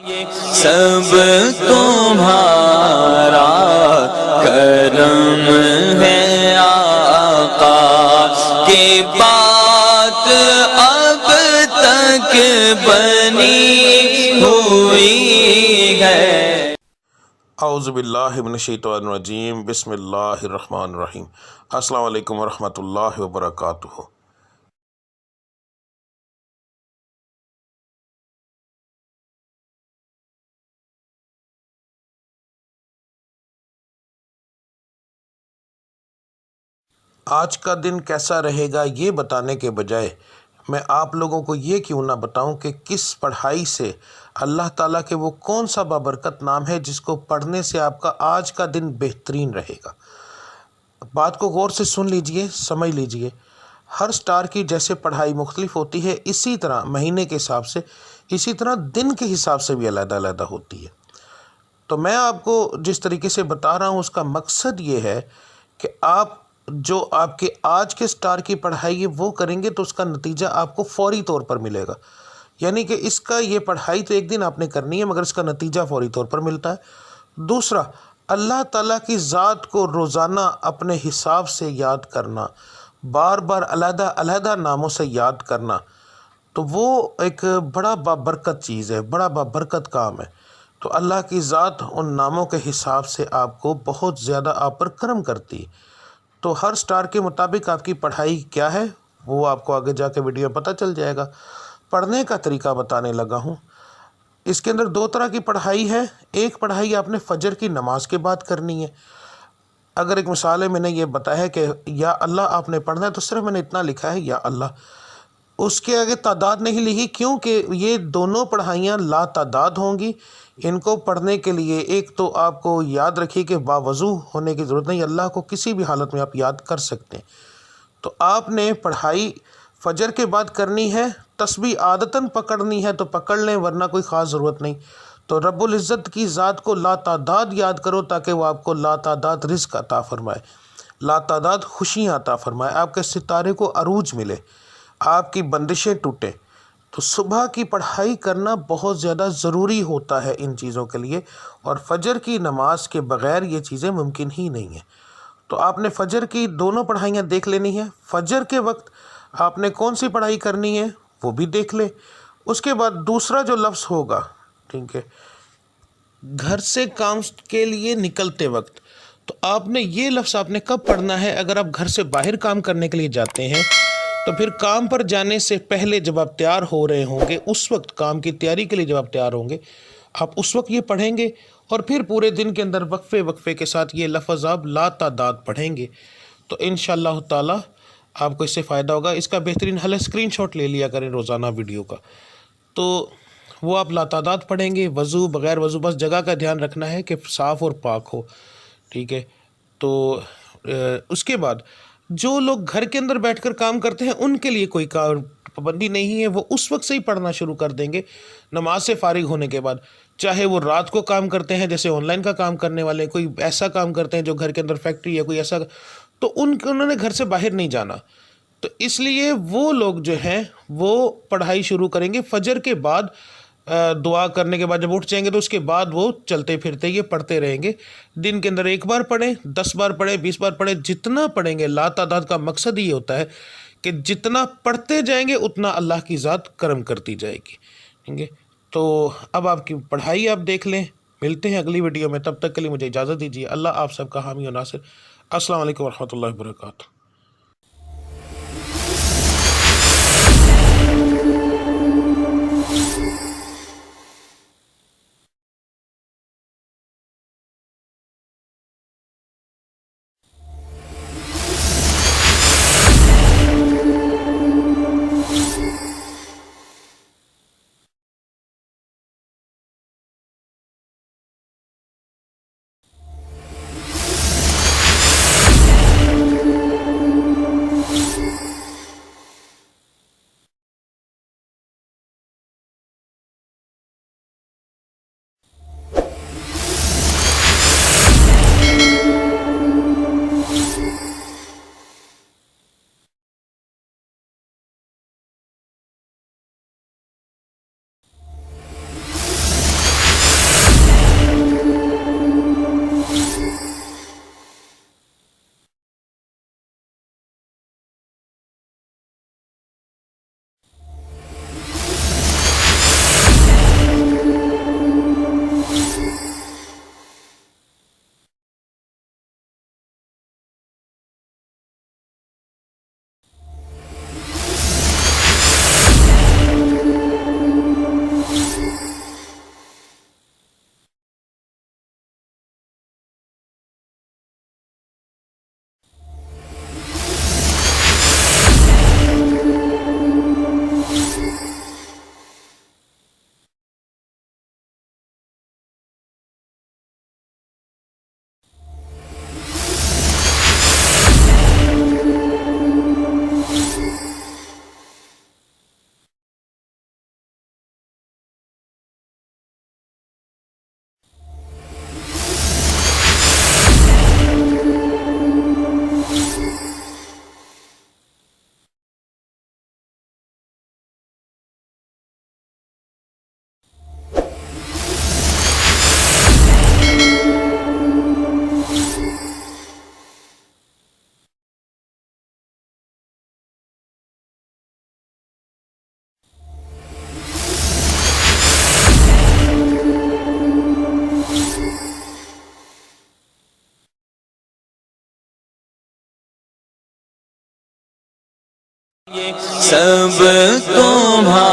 سب تمہارا کرم ہے آقا کی بات اب تک بنی ہوئی ہے۔ اعوذ باللہ من الشیطان الرجیم، بسم اللہ الرحمن الرحیم۔ السلام علیکم ورحمۃ اللہ وبرکاتہ۔ آج کا دن کیسا رہے گا یہ بتانے کے بجائے میں آپ لوگوں کو یہ کیوں نہ بتاؤں کہ کس پڑھائی سے اللہ تعالیٰ کے وہ کون سا بابرکت نام ہے جس کو پڑھنے سے آپ کا آج کا دن بہترین رہے گا۔ بات کو غور سے سن لیجئے، سمجھ لیجئے۔ ہر سٹار کی جیسے پڑھائی مختلف ہوتی ہے، اسی طرح مہینے کے حساب سے، اسی طرح دن کے حساب سے بھی علیحدہ علیحدہ ہوتی ہے۔ تو میں آپ کو جس طریقے سے بتا رہا ہوں اس کا مقصد یہ ہے کہ آپ جو آپ کے آج کے سٹار کی پڑھائی ہے وہ کریں گے تو اس کا نتیجہ آپ کو فوری طور پر ملے گا۔ یعنی کہ اس کا یہ پڑھائی تو ایک دن آپ نے کرنی ہے مگر اس کا نتیجہ فوری طور پر ملتا ہے۔ دوسرا، اللہ تعالیٰ کی ذات کو روزانہ اپنے حساب سے یاد کرنا، بار بار علیحدہ علیحدہ ناموں سے یاد کرنا، تو وہ ایک بڑا بابرکت چیز ہے، بڑا بابرکت کام ہے۔ تو اللہ کی ذات ان ناموں کے حساب سے آپ کو بہت زیادہ آپ پر کرم کرتی ہے۔ تو ہر سٹار کے مطابق آپ کی پڑھائی کیا ہے وہ آپ کو آگے جا کے ویڈیو میں پتہ چل جائے گا۔ پڑھنے کا طریقہ بتانے لگا ہوں۔ اس کے اندر دو طرح کی پڑھائی ہے۔ ایک پڑھائی آپ نے فجر کی نماز کے بعد کرنی ہے۔ اگر ایک مثال ہے، میں نے یہ بتایا ہے کہ یا اللہ آپ نے پڑھنا ہے تو صرف میں نے اتنا لکھا ہے یا اللہ، اس کے آگے تعداد نہیں لکھی، کیونکہ یہ دونوں پڑھائیاں لا تعداد ہوں گی۔ ان کو پڑھنے کے لیے ایک تو آپ کو یاد رکھیے کہ باوضو ہونے کی ضرورت نہیں، اللہ کو کسی بھی حالت میں آپ یاد کر سکتے ہیں۔ تو آپ نے پڑھائی فجر کے بعد کرنی ہے، تسبیح عادتاً پکڑنی ہے تو پکڑ لیں ورنہ کوئی خاص ضرورت نہیں۔ تو رب العزت کی ذات کو لا تعداد یاد کرو تاکہ وہ آپ کو لا تعداد رزق عطا فرمائے، لا تعداد خوشیاں عطا فرمائے، آپ کے ستارے کو عروج ملے، آپ کی بندشیں ٹوٹیں۔ تو صبح کی پڑھائی کرنا بہت زیادہ ضروری ہوتا ہے ان چیزوں کے لیے، اور فجر کی نماز کے بغیر یہ چیزیں ممکن ہی نہیں ہیں۔ تو آپ نے فجر کی دونوں پڑھائیاں دیکھ لینی ہیں۔ فجر کے وقت آپ نے کون سی پڑھائی کرنی ہے وہ بھی دیکھ لیں۔ اس کے بعد دوسرا جو لفظ ہوگا، ٹھیک ہے، گھر سے کام کے لیے نکلتے وقت، تو آپ نے یہ لفظ آپ نے کب پڑھنا ہے؟ اگر آپ گھر سے باہر کام کرنے کے لیے جاتے ہیں تو پھر کام پر جانے سے پہلے جب آپ تیار ہو رہے ہوں گے، اس وقت کام کی تیاری کے لیے جب آپ تیار ہوں گے، آپ اس وقت یہ پڑھیں گے، اور پھر پورے دن کے اندر وقفے وقفے کے ساتھ یہ لفظ آپ لا تعداد پڑھیں گے۔ تو انشاءاللہ تعالی آپ کو اس سے فائدہ ہوگا۔ اس کا بہترین حل ہے اسکرین شاٹ لے لیا کریں روزانہ ویڈیو کا، تو وہ آپ لا تعداد پڑھیں گے، وضو بغیر وضو، بس جگہ کا دھیان رکھنا ہے کہ صاف اور پاک ہو، ٹھیک ہے۔ تو اس کے بعد جو لوگ گھر کے اندر بیٹھ کر کام کرتے ہیں ان کے لیے کوئی پابندی نہیں ہے، وہ اس وقت سے ہی پڑھنا شروع کر دیں گے نماز سے فارغ ہونے کے بعد، چاہے وہ رات کو کام کرتے ہیں جیسے آن لائن کا کام کرنے والے، کوئی ایسا کام کرتے ہیں جو گھر کے اندر فیکٹری ہے کوئی ایسا، تو انہوں نے گھر سے باہر نہیں جانا، تو اس لیے وہ لوگ جو ہیں وہ پڑھائی شروع کریں گے فجر کے بعد۔ دعا کرنے کے بعد جب اٹھ جائیں گے تو اس کے بعد وہ چلتے پھرتے یہ پڑھتے رہیں گے۔ دن کے اندر 1 بار پڑھیں، 10 بار پڑھیں، 20 بار پڑھیں، جتنا پڑھیں گے۔ لا تعداد کا مقصد یہ ہوتا ہے کہ جتنا پڑھتے جائیں گے اتنا اللہ کی ذات کرم کرتی جائے گی، ٹھیک ہے۔ تو اب آپ کی پڑھائی آپ دیکھ لیں۔ ملتے ہیں اگلی ویڈیو میں، تب تک کے لیے مجھے اجازت دیجیے۔ اللہ آپ سب کا حامی و ناصر۔ السلام علیکم ورحمۃ اللہ وبرکاتہ۔ سب تمہارا